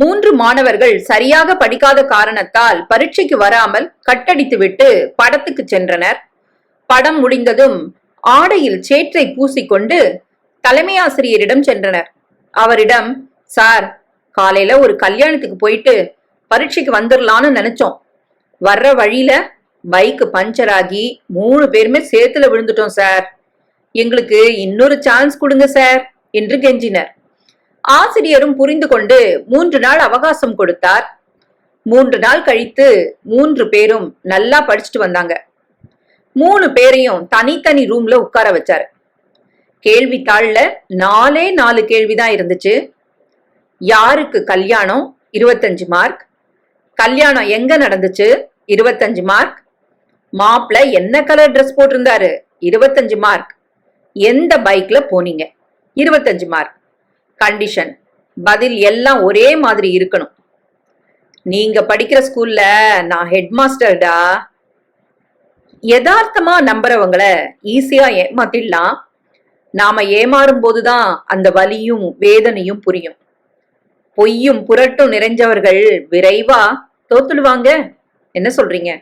3 மாணவர்கள் சரியாக படிக்காத காரணத்தால் பரீட்சைக்கு வராமல் கட்டடித்துவிட்டு படத்துக்கு சென்றனர். படம் முடிந்ததும் ஆடையில் சேற்றை பூசிக்கொண்டு தலைமை ஆசிரியரிடம் சென்றனர். அவரிடம், சார், காலையில ஒரு கல்யாணத்துக்கு போயிட்டு பரீட்சைக்கு வந்துடலான்னு நினைச்சோம். வர்ற வழியில பைக் பஞ்சர் ஆகி 3 பேருமே சேத்துல விழுந்துட்டோம் சார். எங்களுக்கு இன்னொரு சான்ஸ் கொடுங்க சார் என்று கெஞ்சினர். ஆசிரியரும் புரிந்து கொண்டு 3 நாள் அவகாசம் கொடுத்தார். 3 நாள் கழித்து 3 பேரும் நல்லா படிச்சுட்டு வந்தாங்க. 3 பேரையும் தனித்தனி ரூம்ல உட்கார வச்சாரு. கேள்வித்தாள்ல 4 கேள்விதான் இருந்துச்சு. யாருக்கு கல்யாணம் 25 மார்க், கல்யாணம் எங்க நடந்துச்சு 25 மார்க், மாப்பிள்ள என்ன கலர் ட்ரெஸ் போட்டிருந்தாரு 25 மார்க், எந்த பைக்ல போனீங்க 25 மார்க். கண்டிஷன், பதில் எல்லாம் ஒரே மாதிரி இருக்கணும். நீங்க படிக்கிற ஸ்கூல்ல நான் ஹெட் மாஸ்டர்டா. யதார்த்தமா நம்புறவங்களை ஈஸியா ஏமாத்திடலாம். நாம ஏமாறும் போதுதான் அந்த வலியும் வேதனையும் புரியும். பொய்யும் புரட்டும் நிறைஞ்சவர்கள் விரைவா தோத்துடுவாங்க. என்ன சொல்றீங்க?